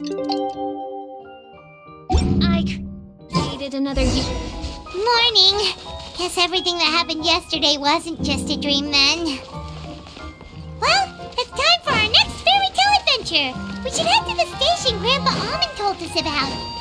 I created another Morning! Guess everything that happened yesterday wasn't just a dream then. Well, it's time for our next fairy tale adventure! We should head to the station Grandpa Almond told us about.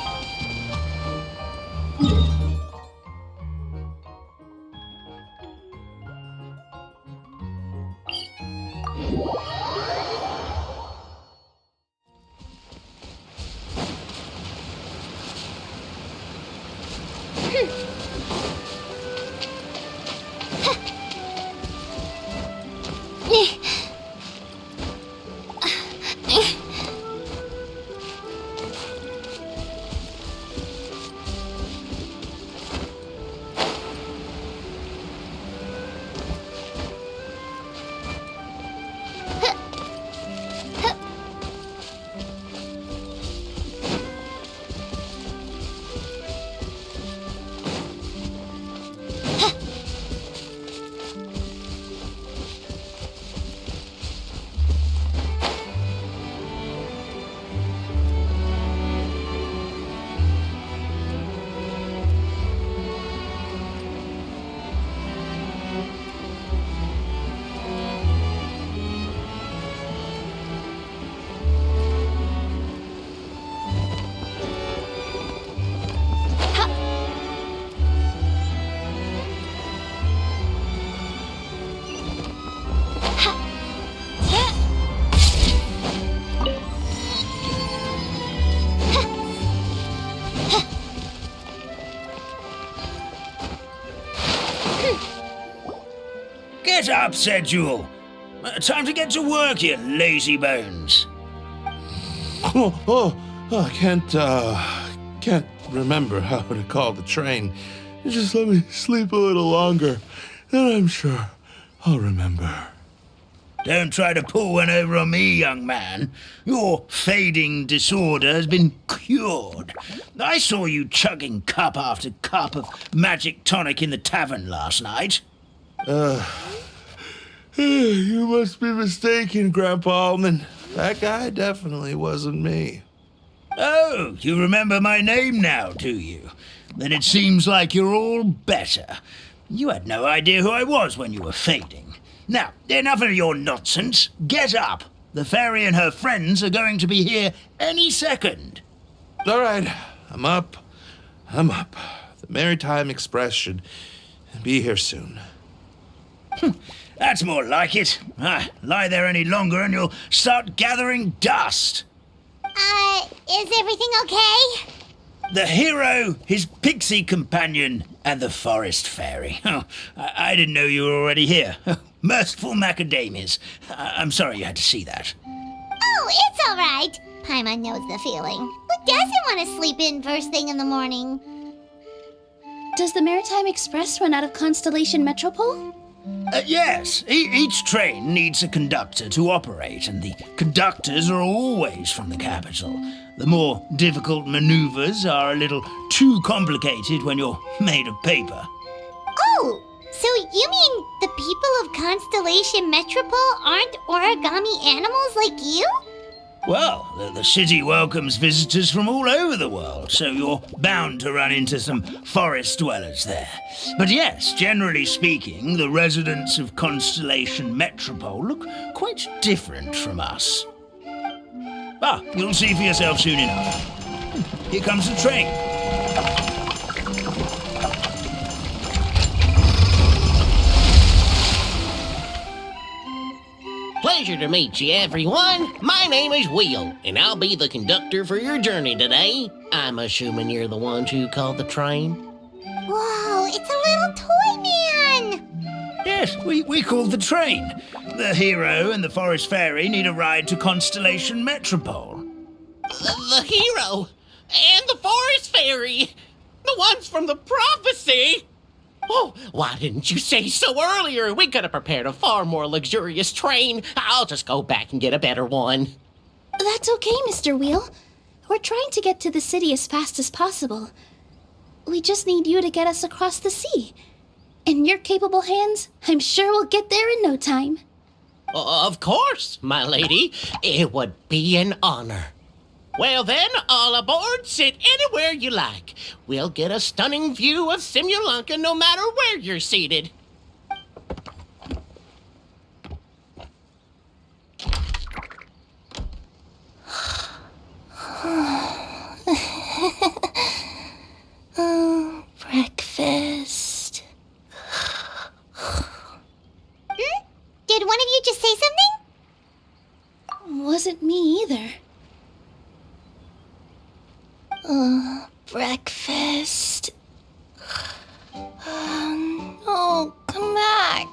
Get up, said Jewel. Time to get to work, you lazy bones. I can't remember how to call the train. Just let me sleep a little longer, and I'm sure I'll remember. Don't try to pull one over on me, young man. Your fading disorder has been cured. I saw you chugging cup after cup of magic tonic in the tavern last night. You must be mistaken, Grandpa Almond. That guy definitely wasn't me. Oh, you remember my name now, do you? Then it seems like you're all better. You had no idea who I was when you were fading. Now, enough of your nonsense. Get up. The fairy and her friends are going to be here any second. All right, I'm up. The Maritime Express should be here soon. That's more like it. Lie there any longer and you'll start gathering dust. Is everything okay? The hero, his pixie companion, and the forest fairy. Oh, I didn't know you were already here. Merciful macadamias. I'm sorry you had to see that. Oh, it's all right. Paimon knows the feeling. Who doesn't want to sleep in first thing in the morning? Does the Maritime Express run out of Constellation Metropole? Yes, each train needs a conductor to operate, and the conductors are always from the capital. The more difficult maneuvers are a little too complicated when you're made of paper. Oh, so you mean the people of Constellation Metropole aren't origami animals like you? Well, the city welcomes visitors from all over the world, so you're bound to run into some forest dwellers there. But yes, generally speaking, the residents of Constellation Metropole look quite different from us. You'll see for yourself soon enough. Here comes the train. Pleasure to meet you, everyone. My name is Will, and I'll be the conductor for your journey today. I'm assuming you're the ones who called the train. Whoa, it's a little toy man! Yes, we called the train. The hero and the forest fairy need a ride to Constellation Metropole. The hero and the forest fairy, the ones from the prophecy. Oh, why didn't you say so earlier? We could have prepared a far more luxurious train. I'll just go back and get a better one. That's okay, Mr. Wheel. We're trying to get to the city as fast as possible. We just need you to get us across the sea. In your capable hands, I'm sure we'll get there in no time. Of course, my lady. It would be an honor. Well then, all aboard, sit anywhere you like. We'll get a stunning view of Simulanka no matter where you're seated. Breakfast. Did one of you just say something? Wasn't me either. Breakfast. Oh, come back.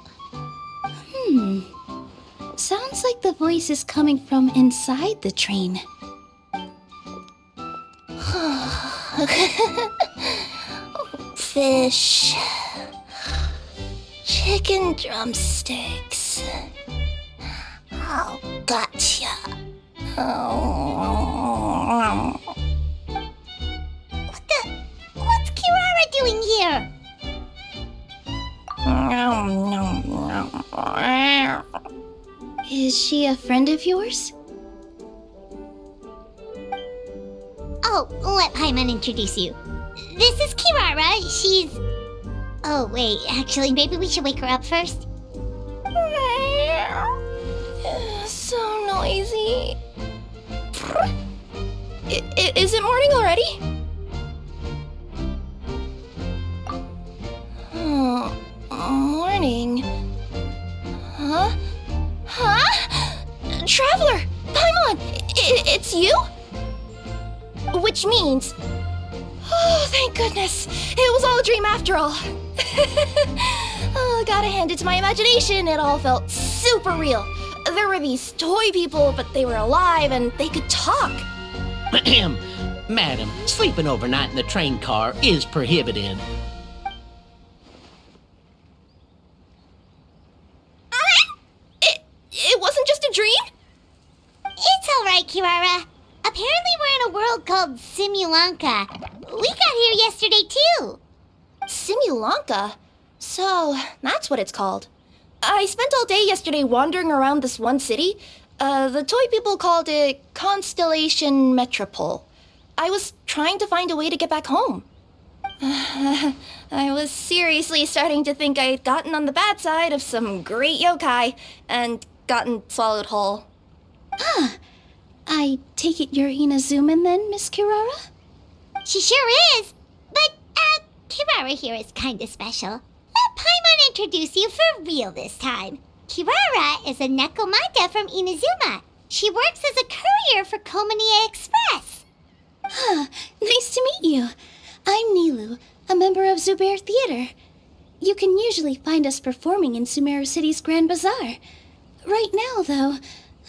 Sounds like the voice is coming from inside the train. Fish. Chicken drumsticks. Oh, gotcha. Oh. What's Kirara doing here? Is she a friend of yours? Oh, let Paimon introduce you. This is Kirara. She's... Oh, wait. Actually, maybe we should wake her up first. So noisy. Is it morning already? Morning. Huh? Traveler! Paimon! It's you? Which means... Oh, thank goodness. It was all a dream after all. Oh, gotta hand it to my imagination. It all felt super real. There were these toy people, but they were alive and they could talk. Ahem. Madam, sleeping overnight in the train car is prohibited. It wasn't just a dream? It's all right, Kirara. Apparently we're in a world called Simulanka. We got here yesterday, too. Simulanka? So, that's what it's called. I spent all day yesterday wandering around this one city. The toy people called it Constellation Metropole. I was trying to find a way to get back home. I was seriously starting to think I had gotten on the bad side of some great yokai and gotten swallowed whole. I take it you're Inazuman then, Miss Kirara? She sure is. But, Kirara here is kinda special. Let Paimon introduce you for real this time. Kirara is a Nekomata from Inazuma. She works as a courier for Komania Express. Nice to meet you. I'm Nilu, a member of Zubair Theater. You can usually find us performing in Sumeru City's Grand Bazaar. Right now, though,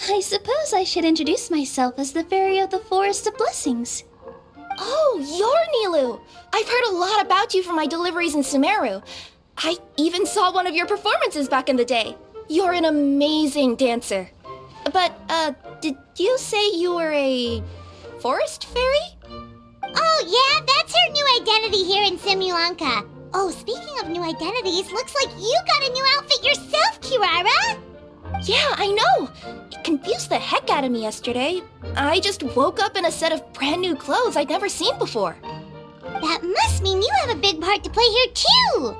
I suppose I should introduce myself as the Fairy of the Forest of Blessings. Oh, you're Nilu! I've heard a lot about you from my deliveries in Sumeru. I even saw one of your performances back in the day. You're an amazing dancer. But, did you say you were a forest fairy? Oh, yeah, that's her new identity here in Simulanka. Oh, speaking of new identities, looks like you got a new outfit yourself, Kirara! Yeah, I know! It confused the heck out of me yesterday. I just woke up in a set of brand new clothes I'd never seen before. That must mean you have a big part to play here, too!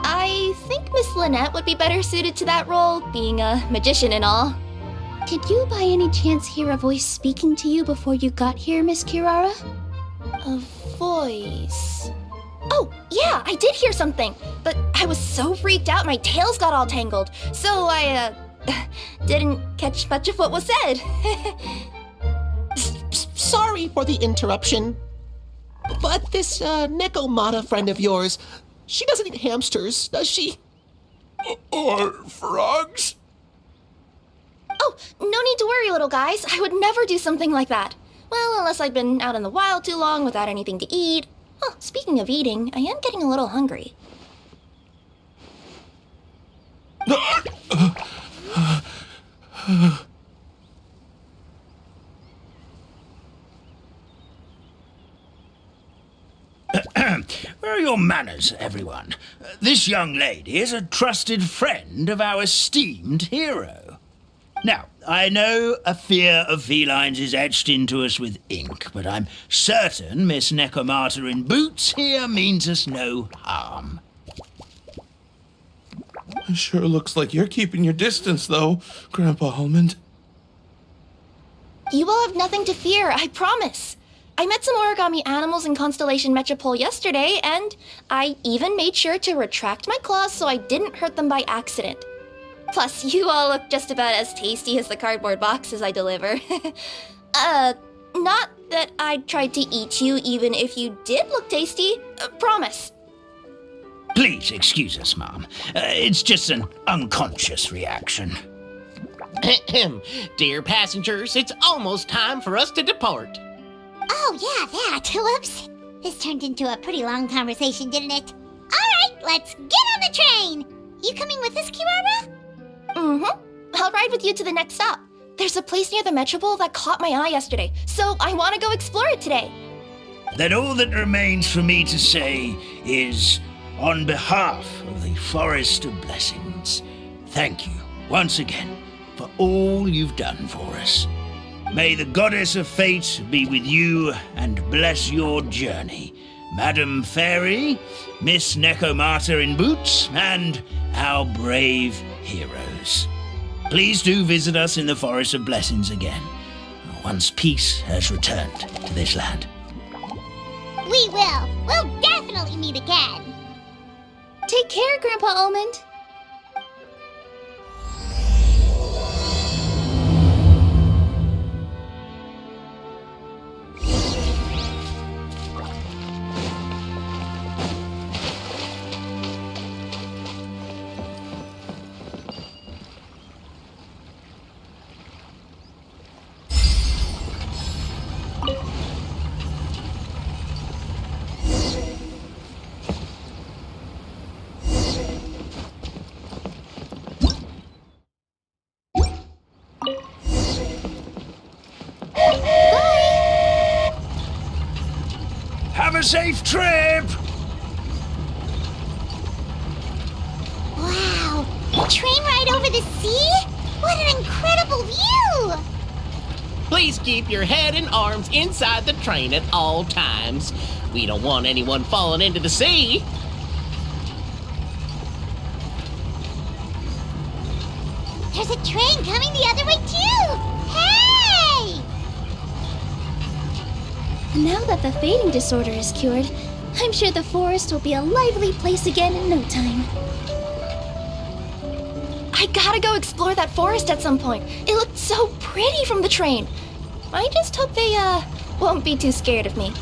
I think Miss Lynette would be better suited to that role, being a magician and all. Did you by any chance hear a voice speaking to you before you got here, Miss Kirara? A voice... Oh, yeah, I did hear something, but I was so freaked out my tails got all tangled, so I, didn't catch much of what was said. Sorry for the interruption, but this, Nekomata friend of yours, she doesn't eat hamsters, does she? Or frogs? Oh, no need to worry, little guys. I would never do something like that. Well, unless I'd been out in the wild too long without anything to eat. Oh, speaking of eating, I am getting a little hungry. manners, everyone. This young lady is a trusted friend of our esteemed hero. Now, I know a fear of felines is etched into us with ink, but I'm certain Miss Necomata in boots here means us no harm. It sure looks like you're keeping your distance, though, Grandpa Almond. You will have nothing to fear, I promise. I met some origami animals in Constellation Metropole yesterday, and I even made sure to retract my claws so I didn't hurt them by accident. Plus, you all look just about as tasty as the cardboard boxes I deliver. Not that I tried to eat you even if you did look tasty. Promise. Please excuse us, Mom. It's just an unconscious reaction. Dear passengers, it's almost time for us to depart. Oh, yeah, that. Whoops. This turned into a pretty long conversation, didn't it? All right, let's get on the train. You coming with us, Kirara? Mm-hmm. I'll ride with you to the next stop. There's a place near the Metropole that caught my eye yesterday, so I want to go explore it today. Then all that remains for me to say is, on behalf of the Forest of Blessings, thank you once again for all you've done for us. May the Goddess of Fate be with you and bless your journey, Madam Fairy, Miss Necomata in boots, and our brave heroes. Please do visit us in the Forest of Blessings again, once peace has returned to this land. We will. We'll definitely meet again. Take care, Grandpa Almond. Have a safe trip! Wow, a train ride over the sea? What an incredible view! Please keep your head and arms inside the train at all times. We don't want anyone falling into the sea. There's a train coming the other way too! Hey! Now that the fading disorder is cured, I'm sure the forest will be a lively place again in no time. I gotta go explore that forest at some point. It looked so pretty from the train. I just hope they, won't be too scared of me.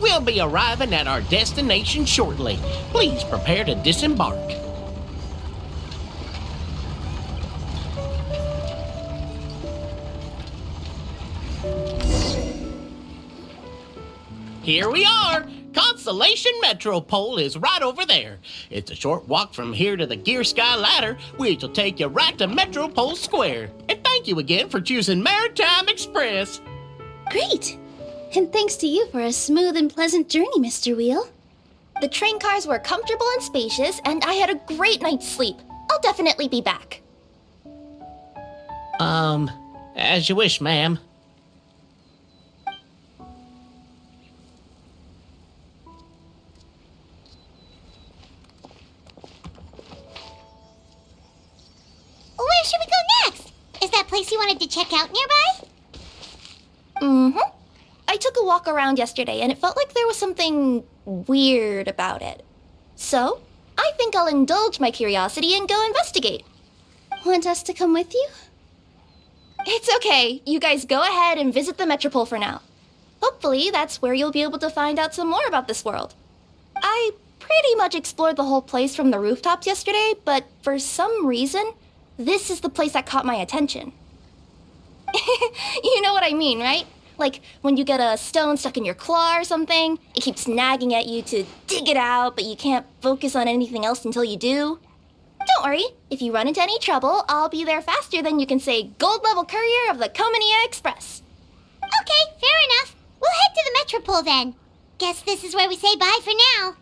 We'll be arriving at our destination shortly. Please prepare to disembark. Here we are! Constellation Metropole is right over there. It's a short walk from here to the Gear Sky Ladder, which will take you right to Metropole Square. And thank you again for choosing Maritime Express. Great! And thanks to you for a smooth and pleasant journey, Mr. Wheel. The train cars were comfortable and spacious, and I had a great night's sleep. I'll definitely be back. As you wish, ma'am. Where should we go next? Is that place you wanted to check out nearby? Mm-hmm. I took a walk around yesterday, and it felt like there was something weird about it. So, I think I'll indulge my curiosity and go investigate. Want us to come with you? It's okay. You guys go ahead and visit the Metropole for now. Hopefully, that's where you'll be able to find out some more about this world. I pretty much explored the whole place from the rooftops yesterday, but for some reason, this is the place that caught my attention. You know what I mean, right? Like when you get a stone stuck in your claw or something, it keeps nagging at you to dig it out, but you can't focus on anything else until you do. Don't worry, if you run into any trouble, I'll be there faster than you can say gold level courier of the Comania Express. Okay, fair enough. We'll head to the Metropole then. Guess this is where we say bye for now.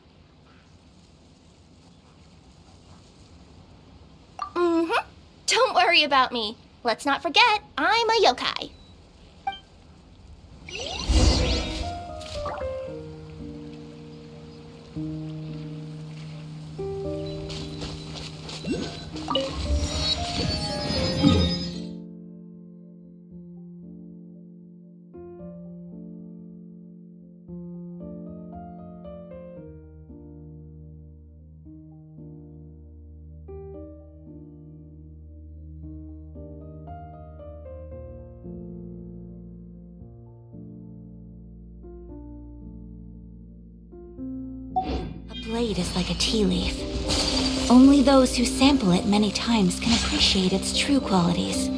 Mm-hmm. Don't worry about me. Let's not forget, I'm a yokai. A blade is like a tea leaf. Only those who sample it many times can appreciate its true qualities.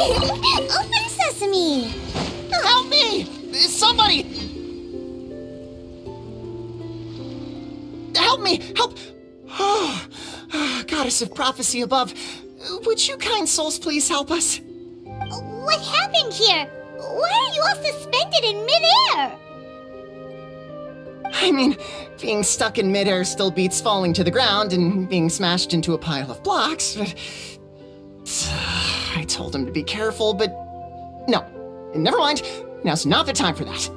Open sesame! Help me! Somebody! Help me! Help! Goddess of prophecy above, would you kind souls please help us? What happened here? Why are you all suspended in midair? I mean, being stuck in midair still beats falling to the ground and being smashed into a pile of blocks, but... I told him to be careful, but... No, never mind. Now's not the time for that.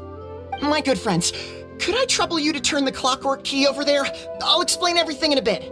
My good friends, could I trouble you to turn the clockwork key over there? I'll explain everything in a bit.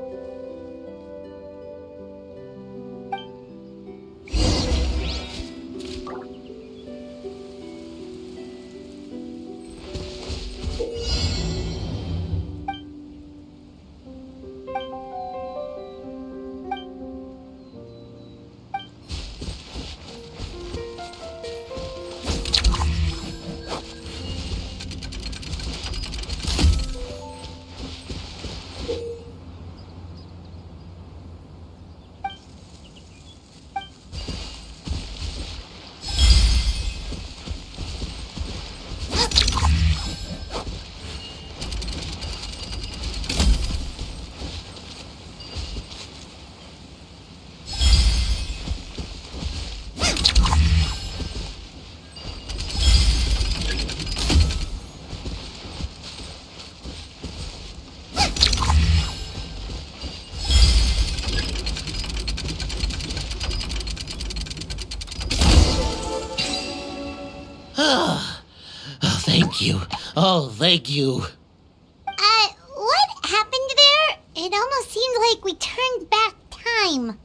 Thank you. Oh, thank you. What happened there? It almost seemed like we turned back time.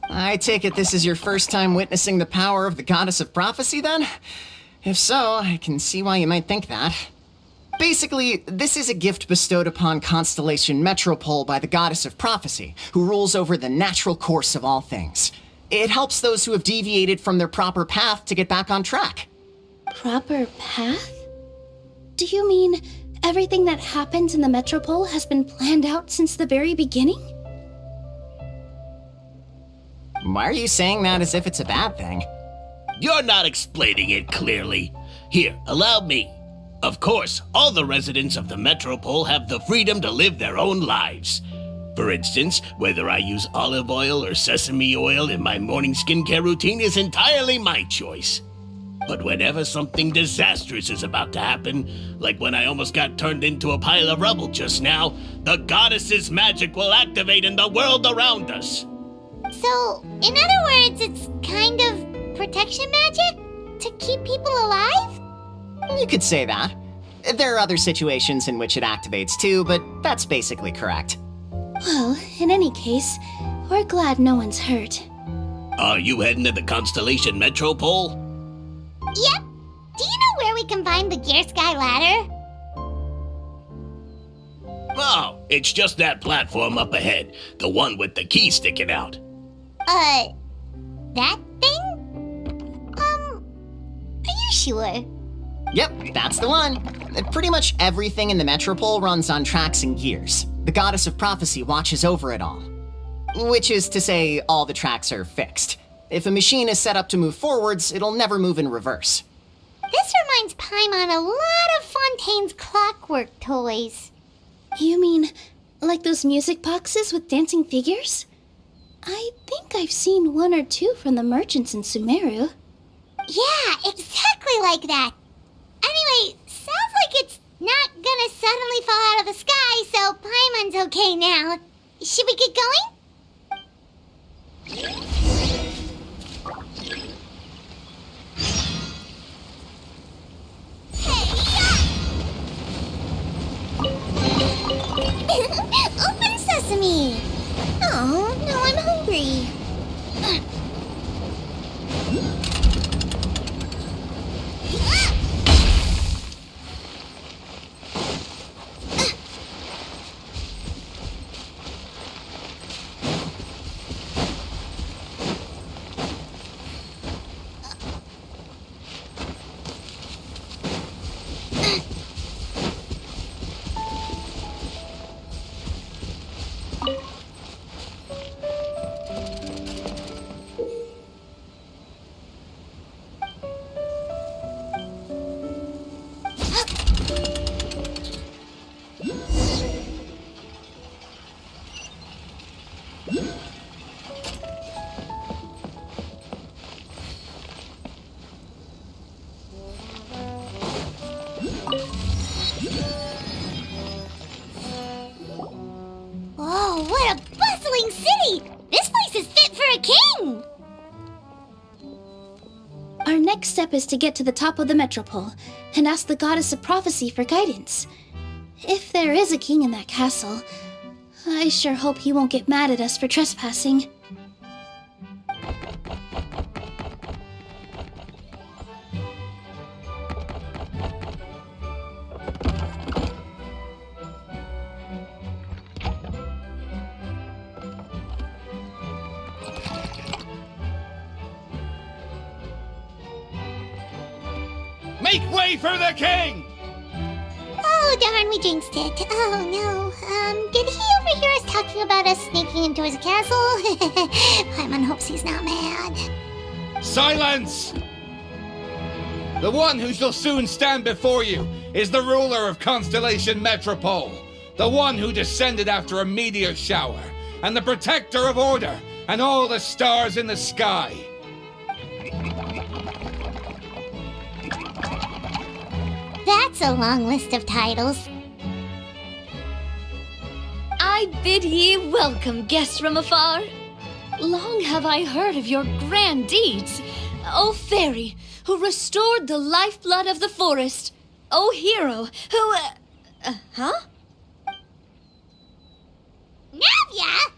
I take it this is your first time witnessing the power of the Goddess of Prophecy, then? If so, I can see why you might think that. Basically, this is a gift bestowed upon Constellation Metropole by the Goddess of Prophecy, who rules over the natural course of all things. It helps those who have deviated from their proper path to get back on track. Proper path? Do you mean everything that happens in the Metropole has been planned out since the very beginning? Why are you saying that as if it's a bad thing? You're not explaining it clearly. Here, allow me. Of course, all the residents of the Metropole have the freedom to live their own lives. For instance, whether I use olive oil or sesame oil in my morning skincare routine is entirely my choice. But whenever something disastrous is about to happen, like when I almost got turned into a pile of rubble just now, the goddess's magic will activate in the world around us. So, in other words, it's kind of protection magic? To keep people alive? You could say that. There are other situations in which it activates too, but that's basically correct. Well, in any case, we're glad no one's hurt. Are you heading to the Constellation Metropole? Yep. Do you know where we can find the Gear Sky Ladder? Oh, it's just that platform up ahead. The one with the key sticking out. That thing? Are you sure? Yep, that's the one. Pretty much everything in the Metropole runs on tracks and gears. The Goddess of Prophecy watches over it all. Which is to say, all the tracks are fixed. If a machine is set up to move forwards, it'll never move in reverse. This reminds Paimon a lot of Fontaine's clockwork toys. You mean like those music boxes with dancing figures? I think I've seen one or two from the merchants in Sumeru. Yeah, exactly like that. Anyway, sounds like it's not gonna suddenly fall out of the sky, so Paimon's okay now. Should we get going? Open sesame! Oh, now I'm hungry. Whoa, what a bustling city! This place is fit for a king! Our next step is to get to the top of the Metropole and ask the Goddess of Prophecy for guidance. If there is a king in that castle, I sure hope he won't get mad at us for trespassing. Make way for the king! Oh, darn, we jinxed it. Oh, no. Did he overhear us talking about us sneaking into his castle? Paimon hopes he's not mad. Silence! The one who shall soon stand before you is the ruler of Constellation Metropole, the one who descended after a meteor shower, and the protector of order and all the stars in the sky. That's a long list of titles. I bid ye welcome, guests from afar. Long have I heard of your grand deeds. O fairy, who restored the lifeblood of the forest. O hero, who... huh? Navia!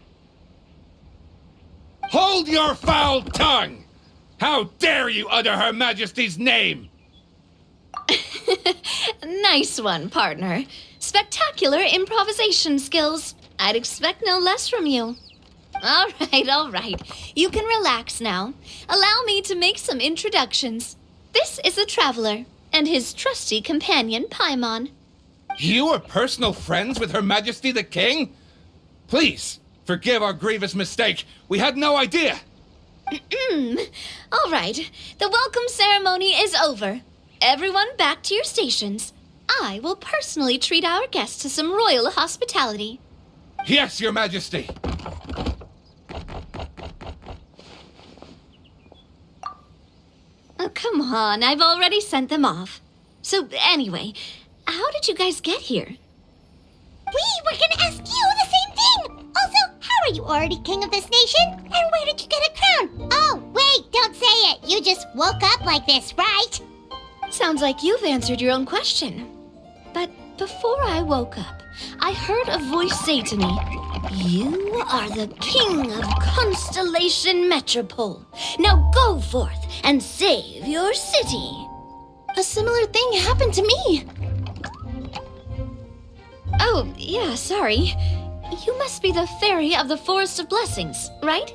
Hold your foul tongue! How dare you utter Her Majesty's name? Nice one, partner. Spectacular improvisation skills. I'd expect no less from you. All right. You can relax now. Allow me to make some introductions. This is the Traveler. and his trusty companion, Paimon. You are personal friends with Her Majesty the King? Please, forgive our grievous mistake. We had no idea. All right, the welcome ceremony is over. Everyone back to your stations. I will personally treat our guests to some royal hospitality. Yes, Your Majesty. Oh, come on, I've already sent them off. So, anyway, how did you guys get here? We were gonna ask you the same thing! Also, how are you already king of this nation? And where did you get a crown? Oh, wait, don't say it! You just woke up like this, right? Sounds like you've answered your own question. But before I woke up, I heard a voice say to me, "You are the king of Constellation Metropole. Now go forth and save your city." A similar thing happened to me. Oh, yeah, sorry. You must be the fairy of the Forest of Blessings, right?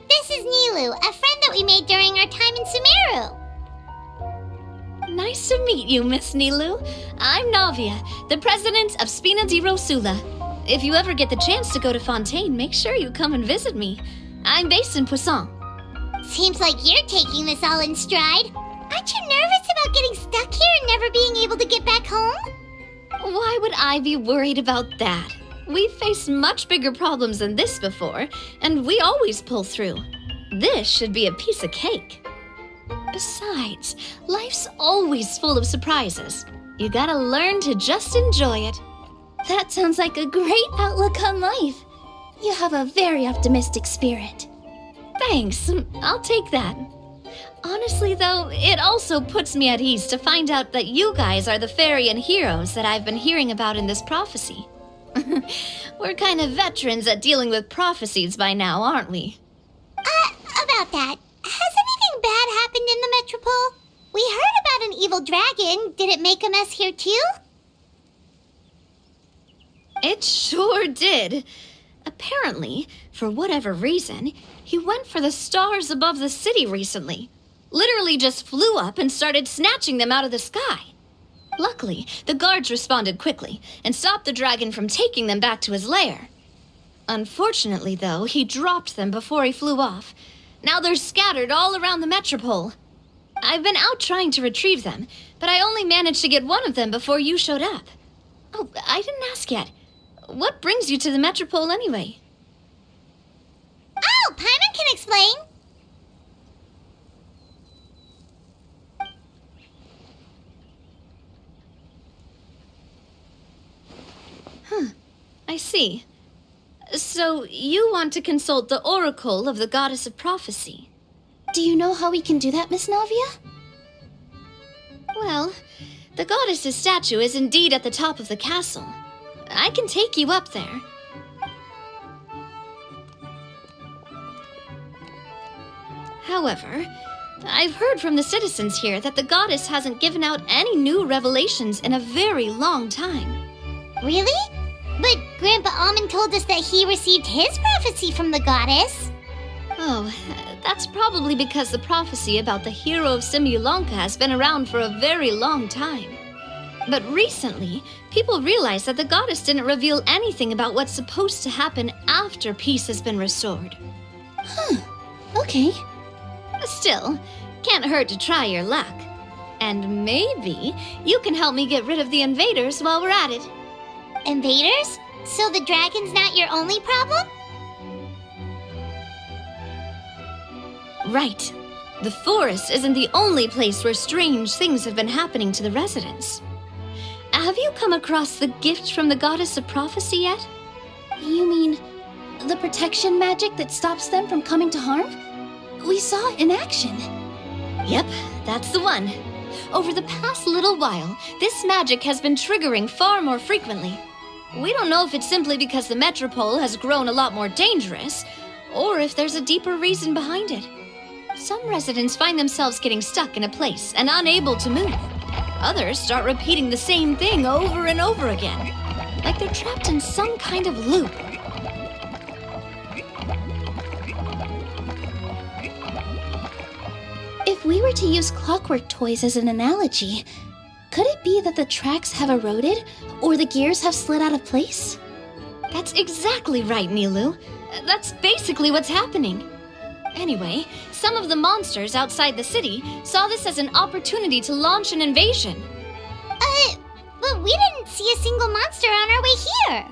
This is Nilu, a friend that we made during our time in Sumeru. Nice to meet you, Miss Nilu. I'm Navia, the president of Spina di Rosula. If you ever get the chance to go to Fontaine, make sure you come and visit me. I'm based in Poisson. Seems like you're taking this all in stride. Aren't you nervous about getting stuck here and never being able to get back home? Why would I be worried about that? We've faced much bigger problems than this before, and we always pull through. This should be a piece of cake. Besides, life's always full of surprises. You gotta learn to just enjoy it. That sounds like a great outlook on life. You have a very optimistic spirit. Thanks, I'll take that. Honestly, though, it also puts me at ease to find out that you guys are the fairy and heroes that I've been hearing about in this prophecy. We're kind of veterans at dealing with prophecies by now, aren't we? About that, has anything bad happened in the Metropole? We heard about an evil dragon. Did it make a mess here too? It sure did. Apparently, for whatever reason, he went for the stars above the city recently. Literally just flew up and started snatching them out of the sky. Luckily, the guards responded quickly and stopped the dragon from taking them back to his lair. Unfortunately, though, he dropped them before he flew off. Now they're scattered all around the Metropole. I've been out trying to retrieve them, but I only managed to get one of them before you showed up. Oh, I didn't ask yet. What brings you to the Metropole anyway? Oh, Paimon can explain. I see. So, you want to consult the oracle of the goddess of prophecy? Do you know how we can do that, Miss Navia? Well, the goddess's statue is indeed at the top of the castle. I can take you up there. However, I've heard from the citizens here that the goddess hasn't given out any new revelations in a very long time. Really? But Grandpa Almond told us that he received his prophecy from the goddess. Oh, that's probably because the prophecy about the hero of Simulanka has been around for a very long time. But recently, people realized that the goddess didn't reveal anything about what's supposed to happen after peace has been restored. Okay. Still, can't hurt to try your luck. And maybe you can help me get rid of the invaders while we're at it. Invaders? So the dragon's not your only problem? Right. The forest isn't the only place where strange things have been happening to the residents. Have you come across the gift from the goddess of prophecy yet? You mean the protection magic that stops them from coming to harm? We saw it in action. Yep, that's the one. Over the past little while, this magic has been triggering far more frequently. We don't know if it's simply because the Metropole has grown a lot more dangerous, or if there's a deeper reason behind it. Some residents find themselves getting stuck in a place and unable to move. Others start repeating the same thing over and over again, like they're trapped in some kind of loop. If we were were to use clockwork toys as an analogy, could it be that the tracks have eroded or the gears have slid out of place? That's exactly right, Nilu. That's basically what's happening. Anyway, some of the monsters outside the city saw this as an opportunity to launch an invasion. But we didn't see a single monster on our way here.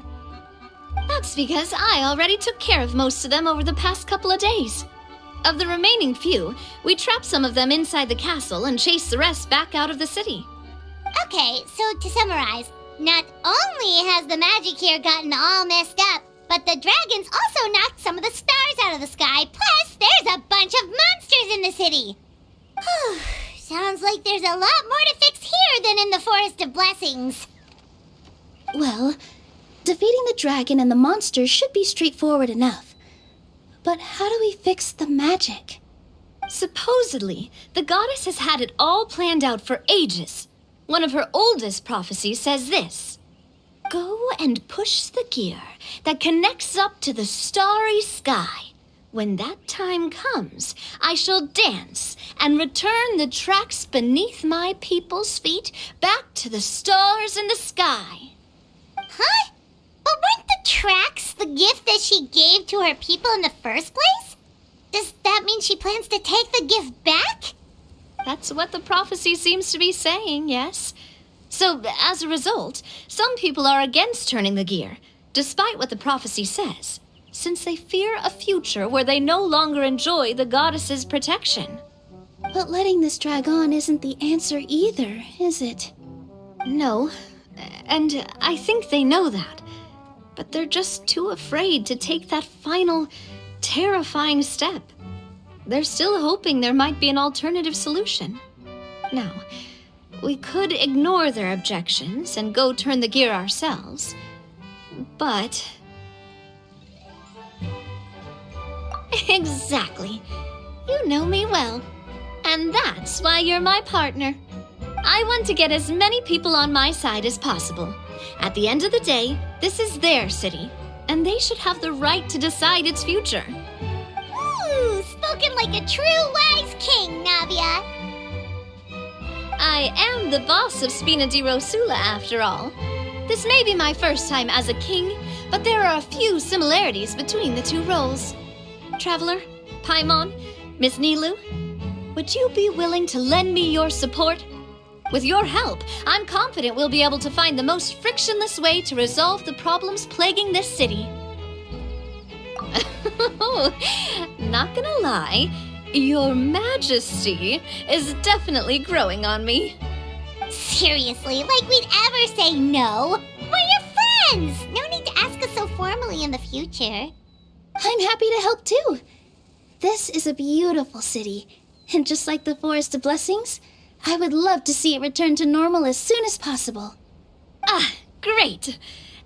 That's because I already took care of most of them over the past couple of days. Of the remaining few, we trapped some of them inside the castle and chased the rest back out of the city. Okay, so to summarize, not only has the magic here gotten all messed up, but the dragons also knocked some of the stars out of the sky, plus there's a bunch of monsters in the city. Sounds like there's a lot more to fix here than in the Forest of Blessings. Well, defeating the dragon and the monsters should be straightforward enough. But how do we fix the magic? Supposedly, the goddess has had it all planned out for ages. One of her oldest prophecies says this: "Go and push the gear that connects up to the starry sky. When that time comes, I shall dance and return the tracks beneath my people's feet back to the stars in the sky." Huh? But weren't the tracks the gift that she gave to her people in the first place? Does that mean she plans to take the gift back? That's what the prophecy seems to be saying, yes. So, as a result, some people are against turning the gear, despite what the prophecy says, since they fear a future where they no longer enjoy the goddess's protection. But letting this drag on isn't the answer either, is it? No, and I think they know that. But they're just too afraid to take that final, terrifying step. They're still hoping there might be an alternative solution. Now, we could ignore their objections and go turn the gear ourselves, but... Exactly. You know me well. And that's why you're my partner. I want to get as many people on my side as possible. At the end of the day, this is their city, and they should have the right to decide its future. Ooh, spoken like a true wise king, Navia. I am the boss of Spina di Rosula, after all. This may be my first time as a king, but there are a few similarities between the two roles. Traveler, Paimon, Miss Nilu, would you be willing to lend me your support? With your help, I'm confident we'll be able to find the most frictionless way to resolve the problems plaguing this city. Not gonna lie, Your Majesty is definitely growing on me. Seriously, like we'd ever say no. We're your friends. No need to ask us so formally in the future. I'm happy to help too. This is a beautiful city, and just like the Forest of Blessings, I would love to see it return to normal as soon as possible. Ah, great.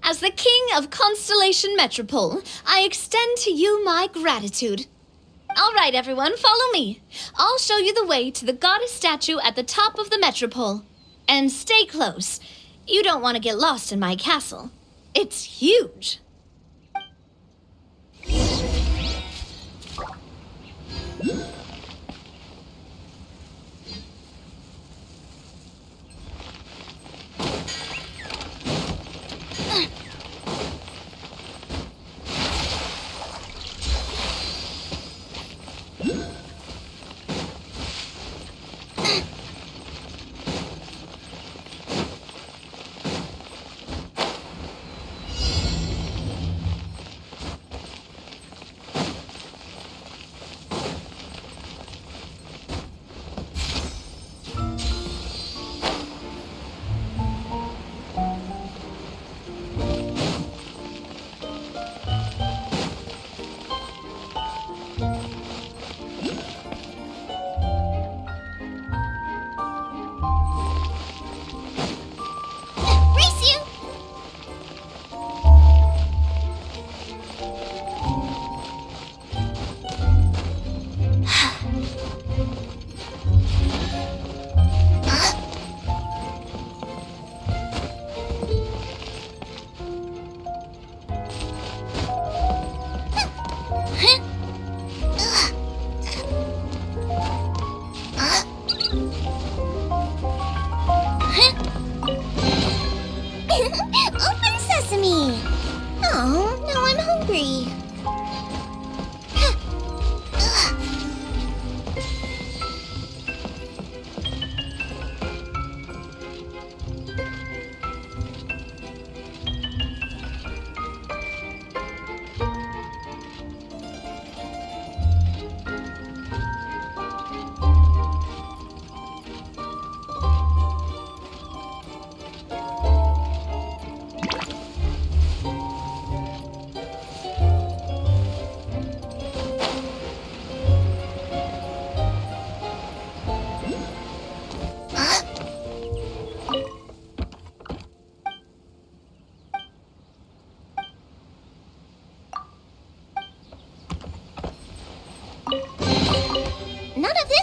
As the King of Constellation Metropole, I extend to you my gratitude. All right, everyone, follow me. I'll show you the way to the goddess statue at the top of the Metropole. And stay close. You don't want to get lost in my castle. It's huge.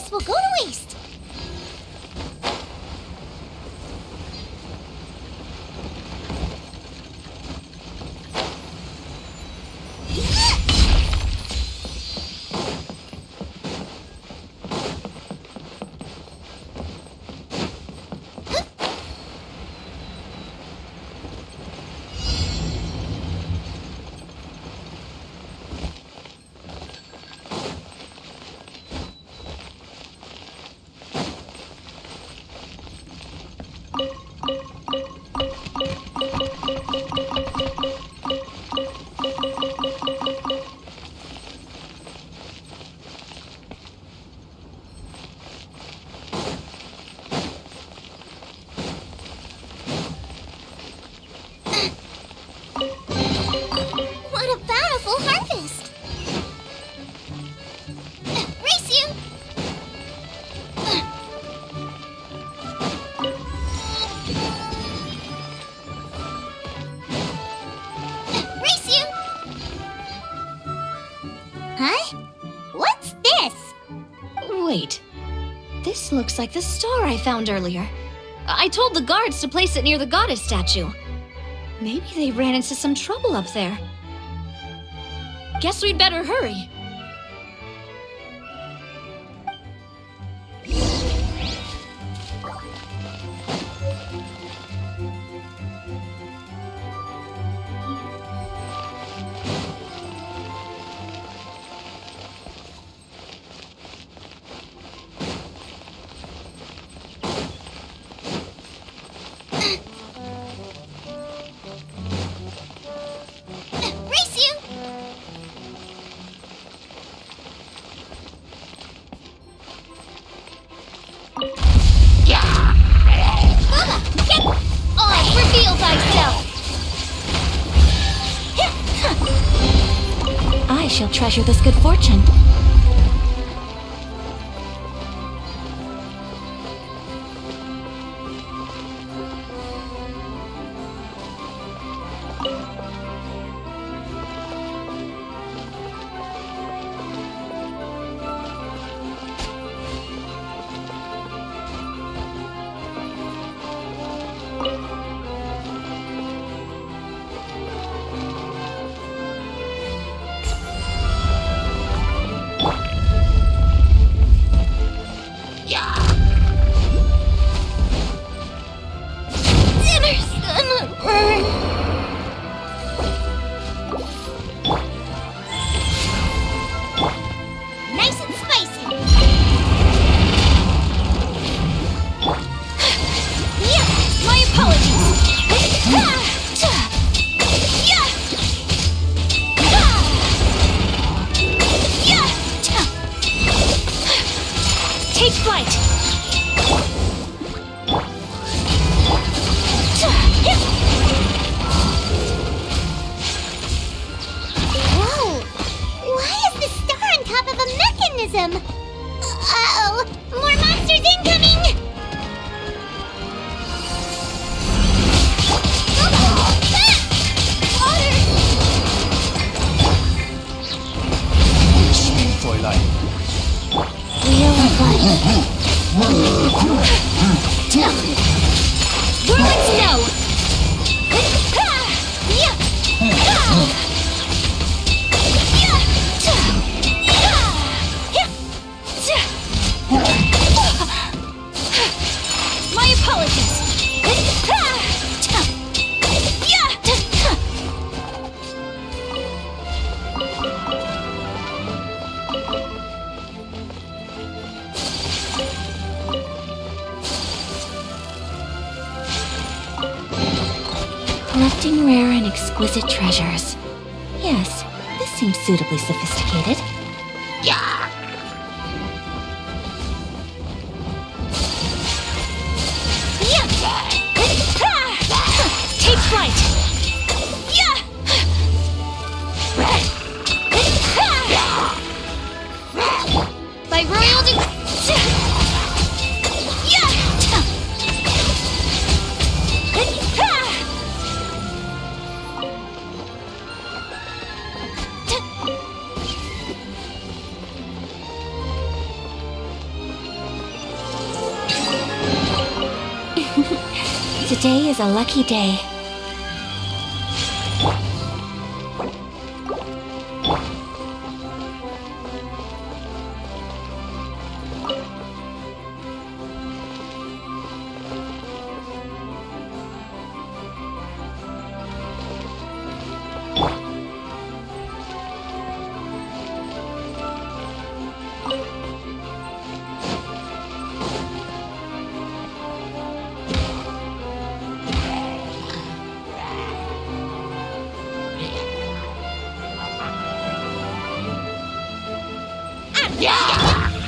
this will go to waste. What a bountiful harvest! Race you! Race you! Huh? What's this? Wait. This looks like the star I found earlier. I told the guards to place it near the goddess statue. Maybe they ran into some trouble up there. Guess we'd better hurry. Race you! Mama, get on! Reveal thyself! I shall treasure this good fortune. Dinner's gonna burn! Nice and spicy! Yeah, my apologies! Take flight! Whoa! Why is the star on top of a mechanism? Uh-oh! More monsters incoming! Wheel of life. Whirling snow! My apologies! Collecting rare and exquisite treasures. Yes, this seems suitably sophisticated. Take flight! By royal Today is a lucky day.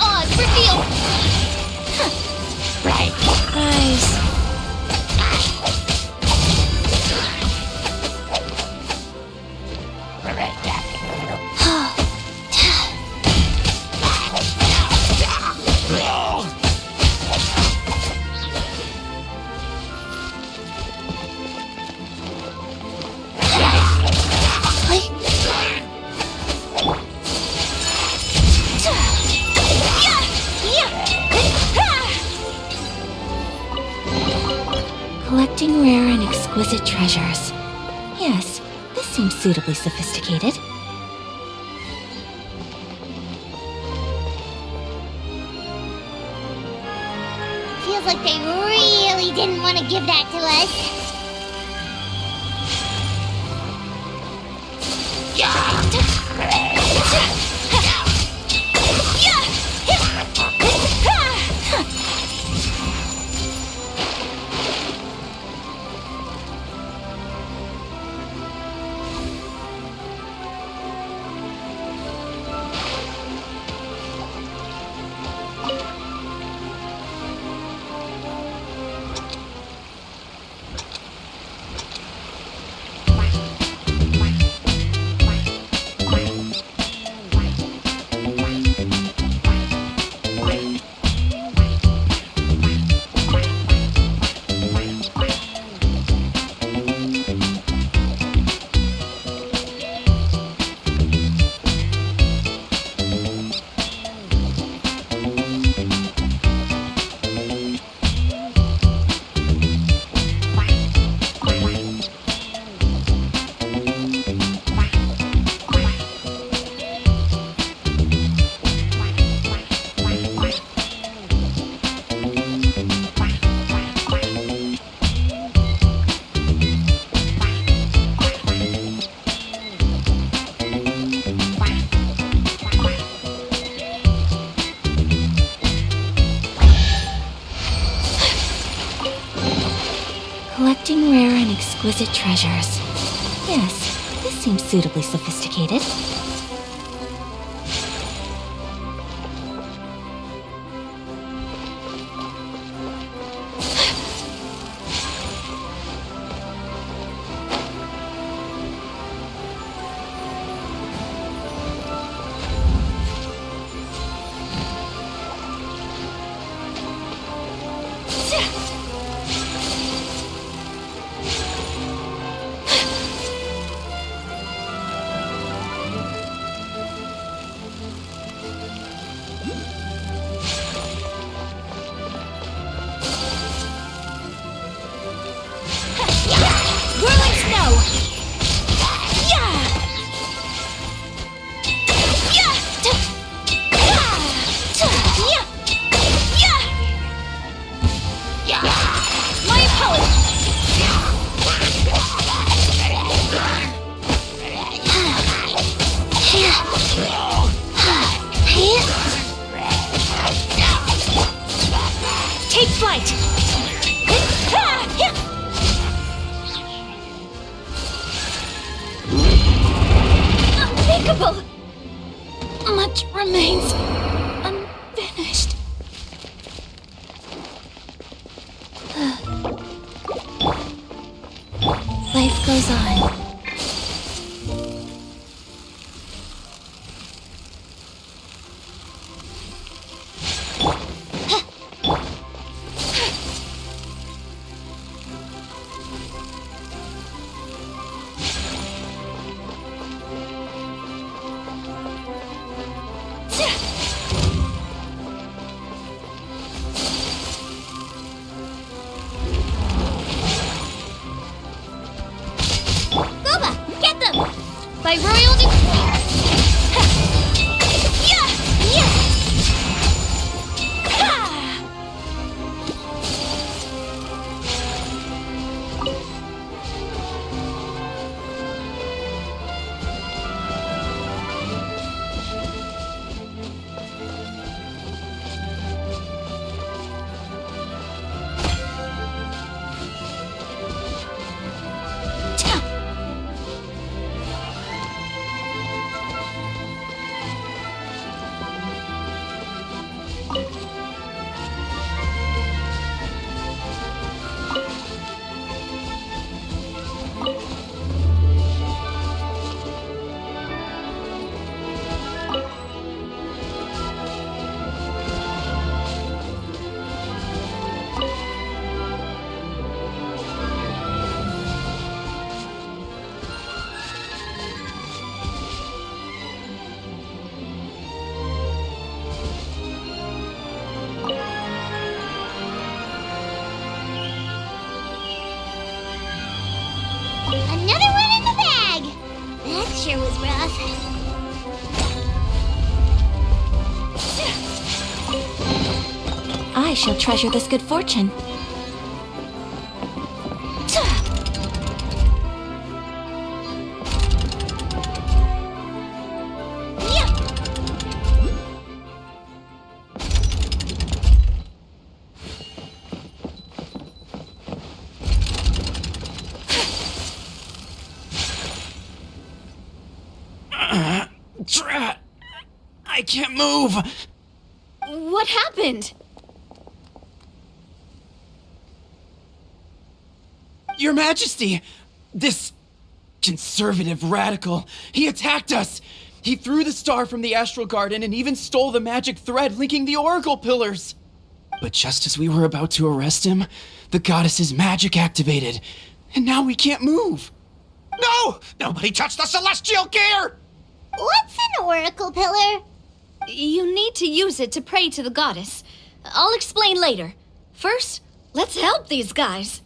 Oz, reveal! Guys. Collecting rare and exquisite treasures. Yes, this seems suitably sophisticated. Feels like they really didn't want to give that to us. Collecting rare and exquisite treasures. Yes, this seems suitably sophisticated. Take flight! Unthinkable! Much remains unfinished. Life goes on. I shall treasure this good fortune. Drat! I can't move! What happened? Your Majesty! This conservative radical, he attacked us! He threw the star from the Astral Garden and even stole the magic thread linking the Oracle Pillars! But just as we were about to arrest him, the goddess's magic activated, and now we can't move! No! Nobody touched the celestial gear! What's an oracle pillar? You need to use it to pray to the goddess. I'll explain later. First, let's help these guys.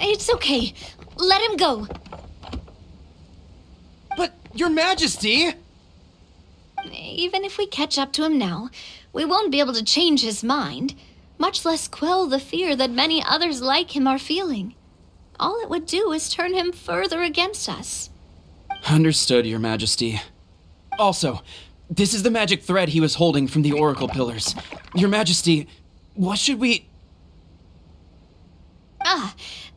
It's okay. Let him go. But, Your Majesty! Even if we catch up to him now, we won't be able to change his mind, much less quell the fear that many others like him are feeling. All it would do is turn him further against us. Understood, Your Majesty. Also, this is the magic thread he was holding from the Oracle Pillars. Your Majesty, what should we...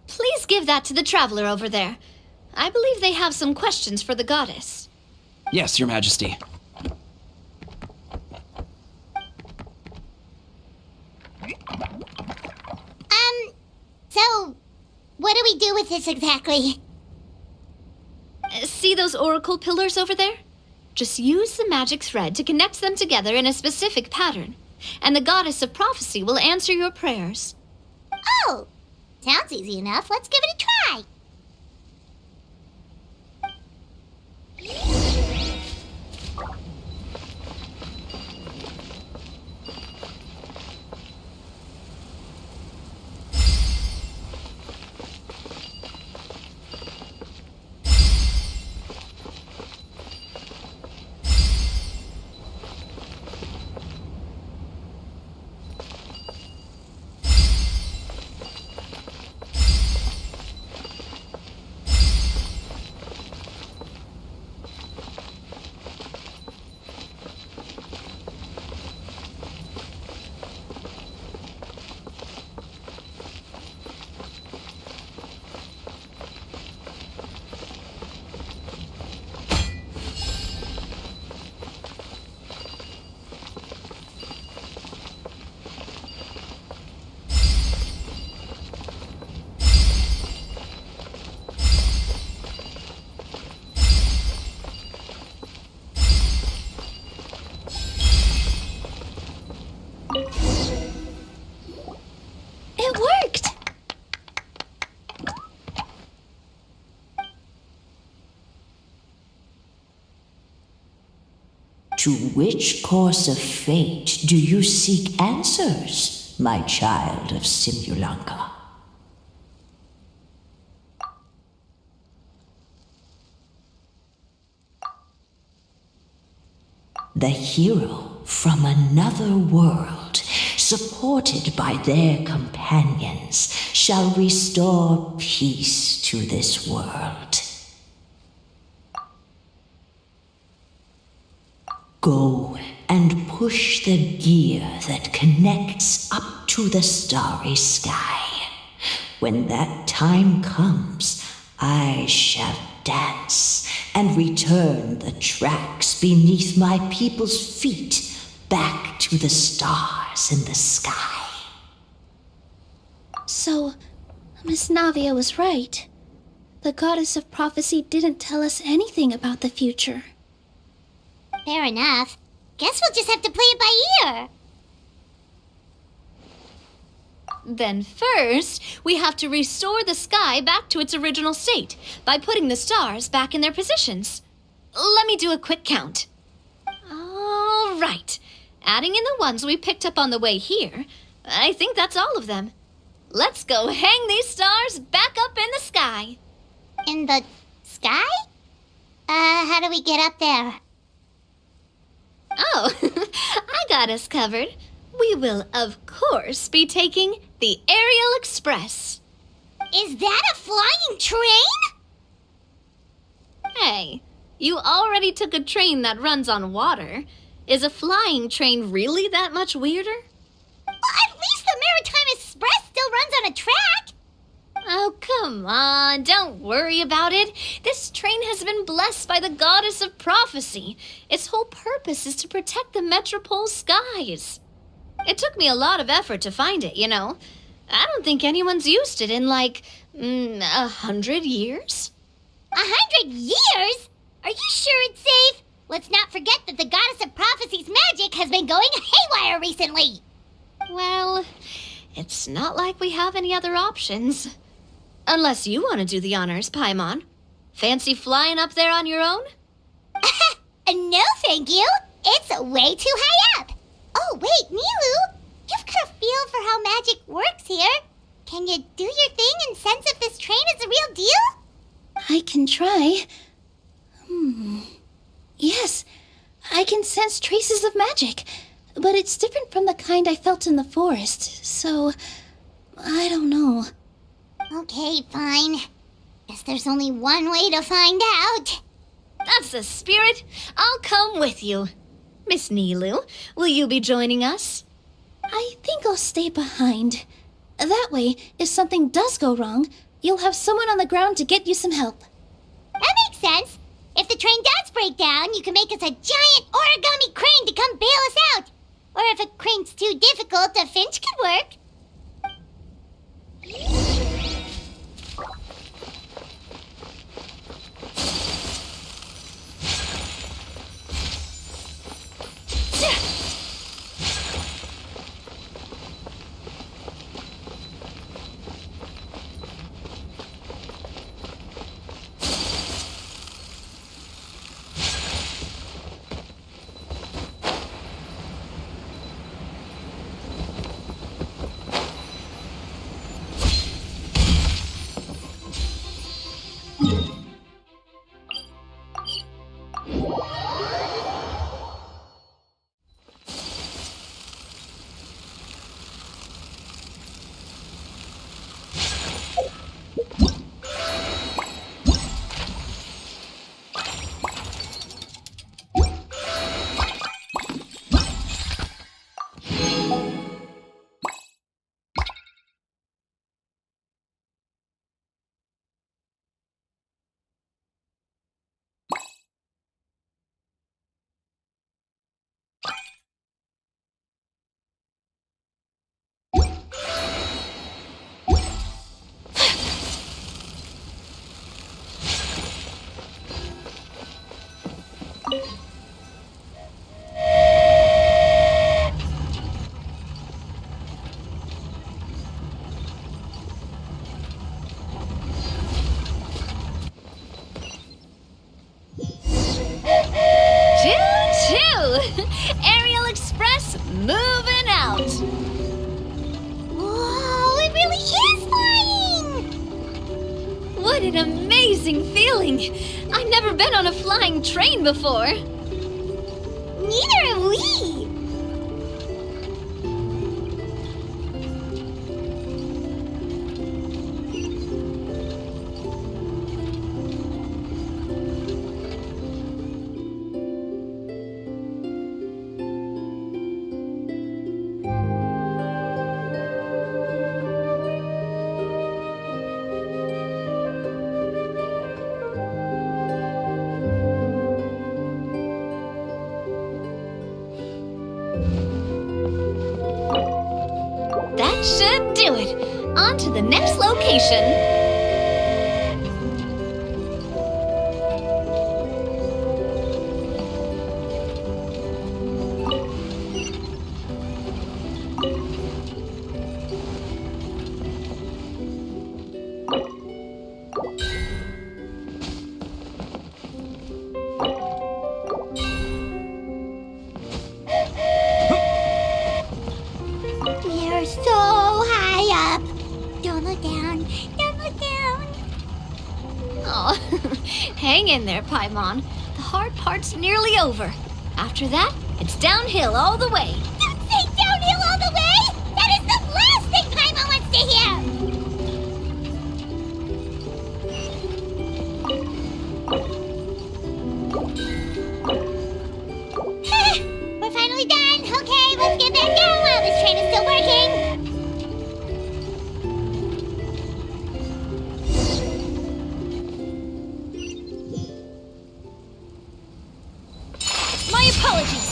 Please give that to the traveler over there. I believe they have some questions for the goddess. Yes, Your Majesty. So, what do we do with this exactly? See those oracle pillars over there? Just use the magic thread to connect them together in a specific pattern, and the goddess of prophecy will answer your prayers. Oh, sounds easy enough. Let's give it a try. It worked! To which course of fate do you seek answers, my child of Simulanka? the hero from another world, supported by their companions, shall restore peace to this world. Go and push the gear that connects up to the starry sky. When that time comes, I shall dance and return the tracks beneath my people's feet back to the stars in the sky. So, Miss Navia was right. The goddess of prophecy didn't tell us anything about the future. Fair enough. Guess we'll just have to play it by ear. Then first, we have to restore the sky back to its original state by putting the stars back in their positions. Let me do a quick count. All right. Adding in the ones we picked up on the way here, I think that's all of them. Let's go hang these stars back up in the sky. In the sky? How do we get up there? Oh, I got us covered. We will, of course, be taking the Aerial Express. Is that a flying train? Hey, you already took a train that runs on water. Is a flying train really that much weirder? Well, at least the Maritime Express still runs on a track. Oh, come on, don't worry about it. This train has been blessed by the goddess of prophecy. Its whole purpose is to protect the Metropole's skies. It took me a lot of effort to find it, you know. I don't think anyone's used it in, 100 years. 100 years? Are you sure it's safe? Let's not forget that the goddess of prophecy's magic has been going haywire recently. Well, it's not like we have any other options. Unless you want to do the honors, Paimon. Fancy flying up there on your own? No, thank you. It's way too high up. Oh, wait, Nilu. You've got a feel for how magic works here. Can you do your thing and sense if this train is the real deal? I can try. Yes, I can sense traces of magic, but it's different from the kind I felt in the forest, so I don't know. Okay, fine. Guess there's only one way to find out. That's the spirit. I'll come with you. Miss Nilu, will you be joining us? I think I'll stay behind. That way, if something does go wrong, you'll have someone on the ground to get you some help. That makes sense. If the train does break down, you can make us a giant origami crane to come bail us out. Or if a crane's too difficult, a finch could work. Aerial Express moving out. Whoa, it really is flying! What an amazing feeling. I've never been on a flying train before. neither are we! That should do it. On to the next location. We're so high up. Don't look down. Don't look down. Oh, hang in there, Paimon. The hard part's nearly over. After that, it's downhill all the way. Don't say downhill all the way! That is the last thing Paimon wants to hear! We're finally done. Okay, let's get back down while this train is still working. My apologies.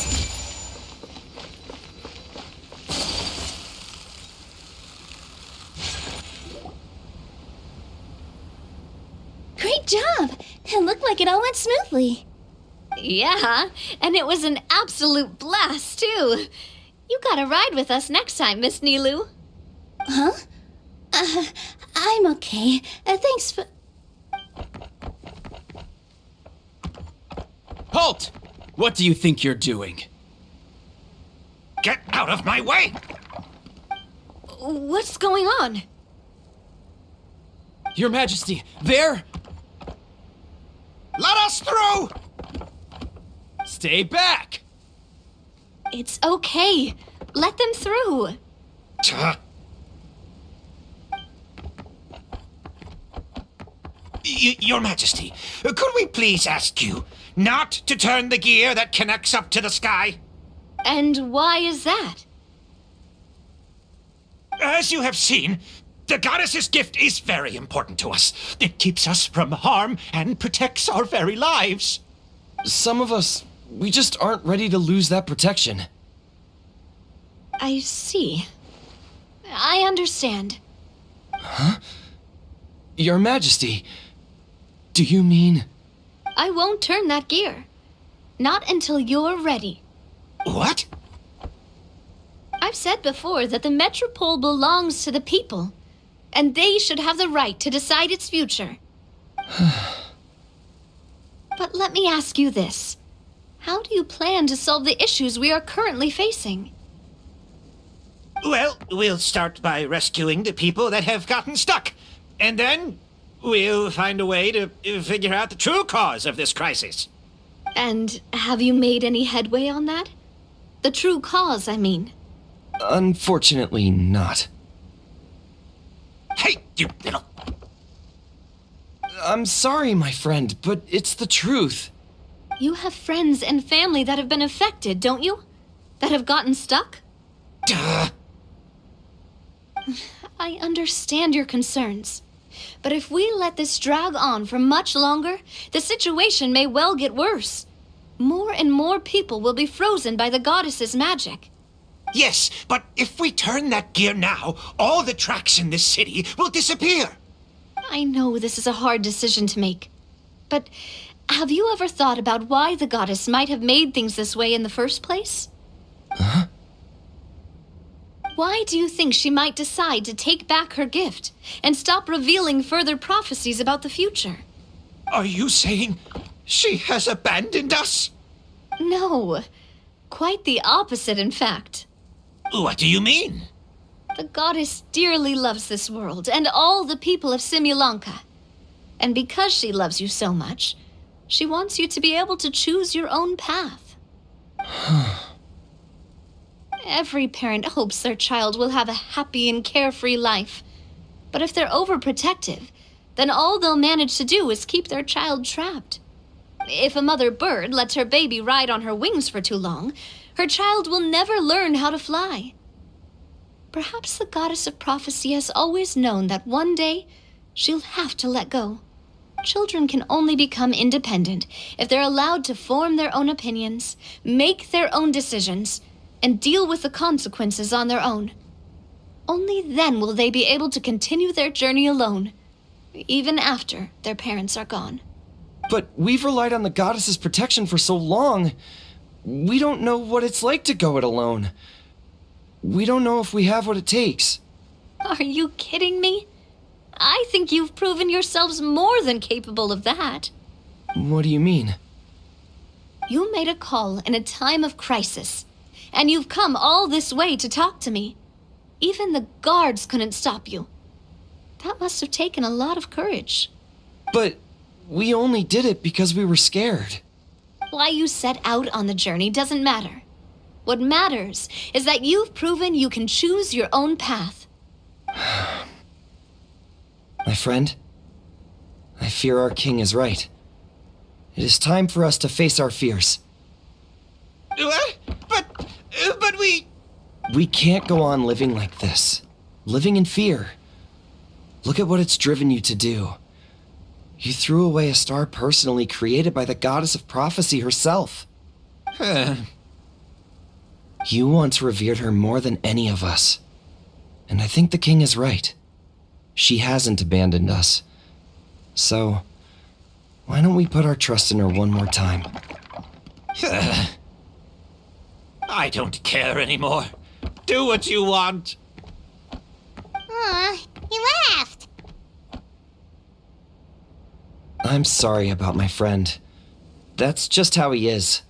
Great job! It looked like it all went smoothly. Yeah, and it was an absolute blast, too. You gotta ride with us next time, Miss Nilu. Huh? I'm okay. Thanks for... Halt! What do you think you're doing? Get out of my way! What's going on? Your Majesty, there! Let us through! Stay back! It's okay. Let them through. Your Majesty, could we please ask you not to turn the gear that connects up to the sky? And why is that? As you have seen, the goddess's gift is very important to us. It keeps us from harm and protects our very lives. Some of us, we just aren't ready to lose that protection. I see. I understand. Your Majesty, do you mean... I won't turn that gear. Not until you're ready. What? I've said before that the Metropole belongs to the people, and they should have the right to decide its future. But let me ask you this. How do you plan to solve the issues we are currently facing? Well, we'll start by rescuing the people that have gotten stuck. And then we'll find a way to figure out the true cause of this crisis. And have you made any headway on that? The true cause, I mean. Unfortunately not. Hey, you little... I'm sorry, my friend, but it's the truth. You have friends and family that have been affected, don't you? That have gotten stuck? Duh. I understand your concerns. But if we let this drag on for much longer, the situation may well get worse. More and more people will be frozen by the goddess's magic. Yes, but if we turn that gear now, all the tracks in this city will disappear. I know this is a hard decision to make. But have you ever thought about why the goddess might have made things this way in the first place? Huh? Why do you think she might decide to take back her gift and stop revealing further prophecies about the future? Are you saying she has abandoned us? No, quite the opposite, in fact. What do you mean? The goddess dearly loves this world and all the people of Simulanka. And because she loves you so much, she wants you to be able to choose your own path. Every parent hopes their child will have a happy and carefree life. But if they're overprotective, then all they'll manage to do is keep their child trapped. If a mother bird lets her baby ride on her wings for too long, her child will never learn how to fly. Perhaps the goddess of prophecy has always known that one day she'll have to let go. Children can only become independent if they're allowed to form their own opinions, make their own decisions, and deal with the consequences on their own. Only then will they be able to continue their journey alone, even after their parents are gone. But we've relied on the goddess's protection for so long. We don't know what it's like to go it alone. We don't know if we have what it takes. Are you kidding me? I think you've proven yourselves more than capable of that. What do you mean? You made a call in a time of crisis, and you've come all this way to talk to me. Even the guards couldn't stop you. That must have taken a lot of courage. But we only did it because we were scared. Why you set out on the journey doesn't matter. What matters is that you've proven you can choose your own path. My friend, I fear our king is right. It is time for us to face our fears. But we... We can't go on living like this. Living in fear. Look at what it's driven you to do. You threw away a star personally created by the goddess of prophecy herself. You once revered her more than any of us. And I think the king is right. She hasn't abandoned us. So, why don't we put our trust in her one more time? I don't care anymore. Do what you want. Aw, he laughed. I'm sorry about my friend. That's just how he is.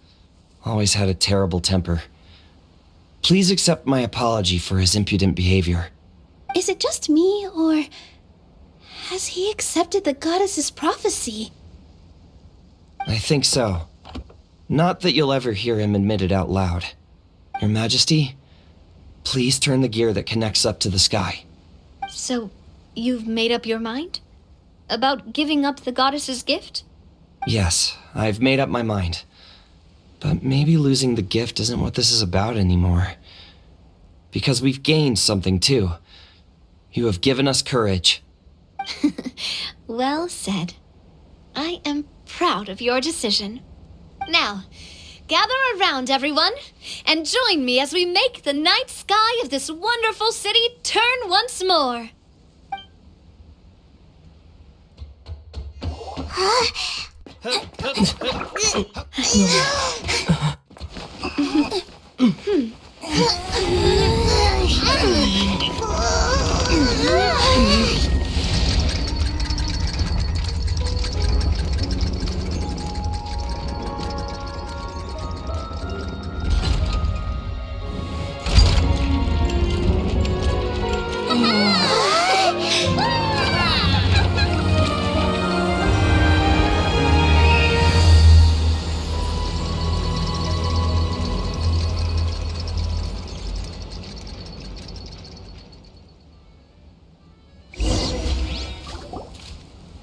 Always had a terrible temper. Please accept my apology for his impudent behavior. Is it just me, or has he accepted the goddess's prophecy? I think so. Not that you'll ever hear him admit it out loud. Your Majesty, please turn the gear that connects up to the sky. So, you've made up your mind? About giving up the goddess's gift? Yes, I've made up my mind. But maybe losing the gift isn't what this is about anymore. Because we've gained something too. You have given us courage. Well said. I am proud of your decision. Now, gather around, everyone, and join me as we make the night sky of this wonderful city turn once more.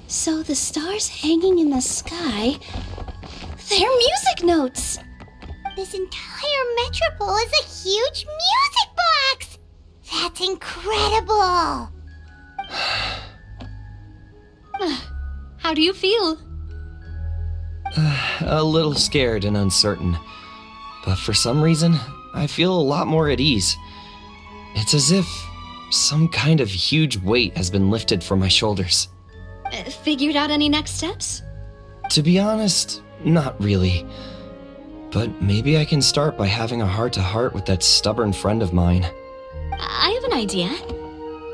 So the stars hanging in the sky, they're music notes! This entire metropole is a huge music box! That's incredible! How do you feel? A little scared and uncertain. But for some reason, I feel a lot more at ease. It's as if some kind of huge weight has been lifted from my shoulders. Figured out any next steps? To be honest, not really. But maybe I can start by having a heart-to-heart with that stubborn friend of mine. I have an idea.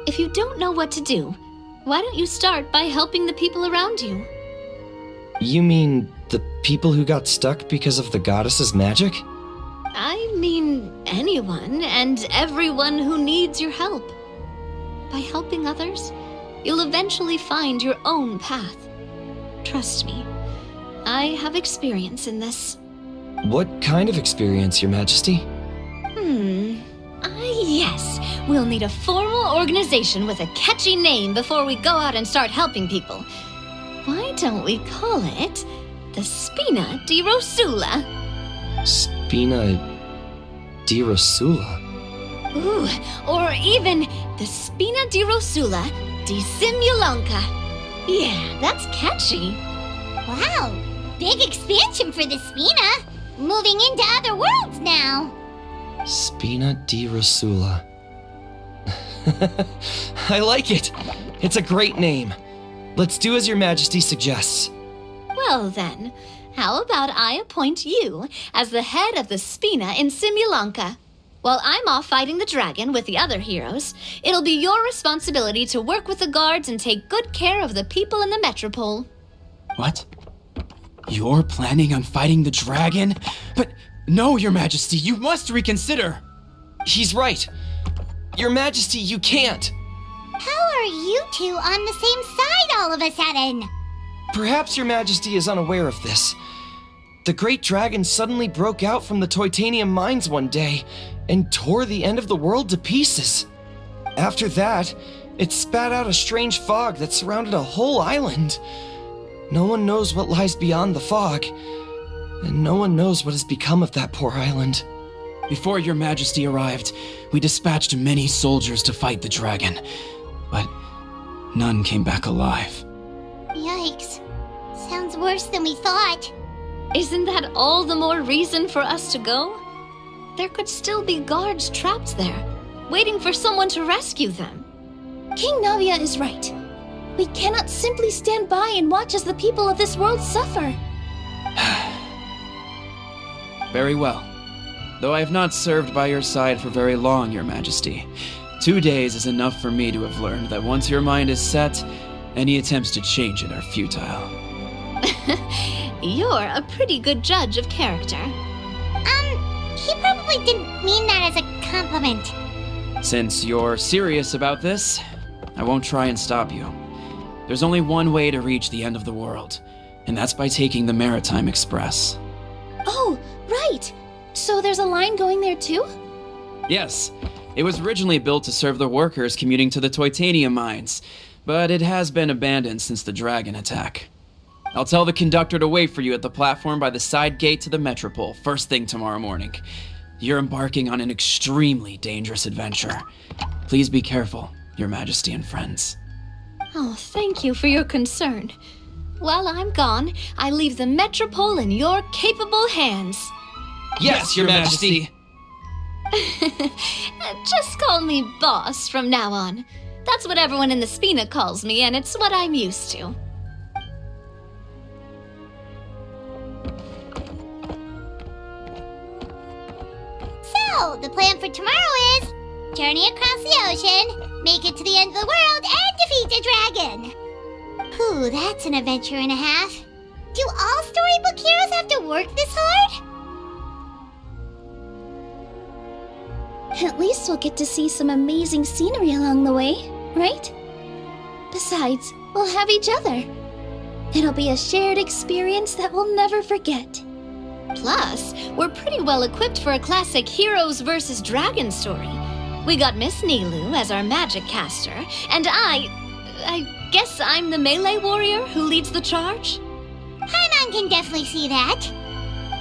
If you don't know what to do, why don't you start by helping the people around you? You mean the people who got stuck because of the goddess's magic? I mean anyone and everyone who needs your help. By helping others, you'll eventually find your own path. Trust me, I have experience in this. What kind of experience, Your Majesty? Yes. We'll need a formal organization with a catchy name before we go out and start helping people. Why don't we call it the Spina di Rosula? Spina di Rosula? Ooh, or even the Spina di Rosula di Simulanka. Yeah, that's catchy. Wow, big expansion for the Spina. Moving into other worlds now. Spina di Rosula. I like it. It's a great name. Let's do as Your Majesty suggests. Well then, how about I appoint you as the head of the Spina in Simulanka? While I'm off fighting the dragon with the other heroes, it'll be your responsibility to work with the guards and take good care of the people in the metropole. What? You're planning on fighting the dragon? But no, Your Majesty, you must reconsider. He's right. Your Majesty, you can't. How are you two on the same side all of a sudden? Perhaps Your Majesty is unaware of this. The great dragon suddenly broke out from the Titanium mines one day and tore the end of the world to pieces. After that, it spat out a strange fog that surrounded a whole island. No one knows what lies beyond the fog, and no one knows what has become of that poor island. Before Your Majesty arrived, we dispatched many soldiers to fight the dragon, but none came back alive. Yikes. Sounds worse than we thought. Isn't that all the more reason for us to go? There could still be guards trapped there, waiting for someone to rescue them. King Navia is right. We cannot simply stand by and watch as the people of this world suffer. Very well. Though I have not served by your side for very long, Your Majesty, 2 days is enough for me to have learned that once your mind is set, any attempts to change it are futile. You're a pretty good judge of character. He probably didn't mean that as a compliment. Since you're serious about this, I won't try and stop you. There's only one way to reach the end of the world, and that's by taking the Maritime Express. Oh, right. So there's a line going there too? Yes, it was originally built to serve the workers commuting to the Titanium mines, but it has been abandoned since the dragon attack. I'll tell the conductor to wait for you at the platform by the side gate to the metropole first thing tomorrow morning. You're embarking on an extremely dangerous adventure. Please be careful, Your Majesty and friends. Oh, thank you for your concern. While I'm gone, I leave the metropole in your capable hands. Yes, Your Majesty! Just call me boss from now on. That's what everyone in the Spina calls me, and it's what I'm used to. So, the plan for tomorrow is journey across the ocean, make it to the end of the world, and defeat a dragon. Ooh, that's an adventure and a half. Do all storybook heroes have to work this hard? At least we'll get to see some amazing scenery along the way, right? Besides, we'll have each other. It'll be a shared experience that we'll never forget. Plus, we're pretty well equipped for a classic heroes versus dragon story. We got Miss Nilu as our magic caster, and I guess I'm the melee warrior who leads the charge? Paimon can definitely see that.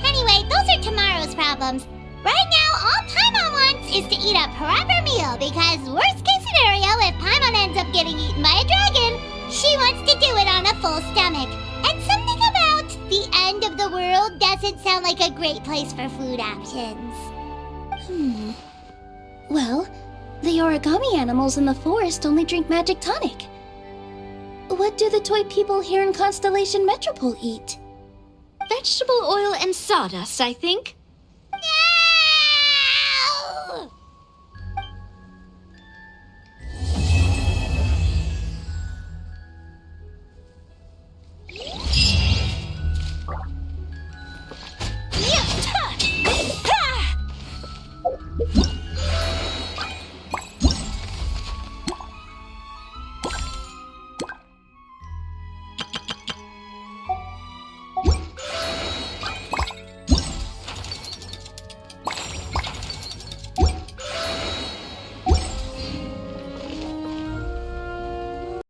Anyway, those are tomorrow's problems. Right now, all Paimon wants is to eat a proper meal, because worst case scenario, if Paimon ends up getting eaten by a dragon, she wants to do it on a full stomach. And something about the end of the world doesn't sound like a great place for food options. Well, the origami animals in the forest only drink magic tonic. What do the toy people here in Constellation Metropole eat? Vegetable oil and sawdust, I think.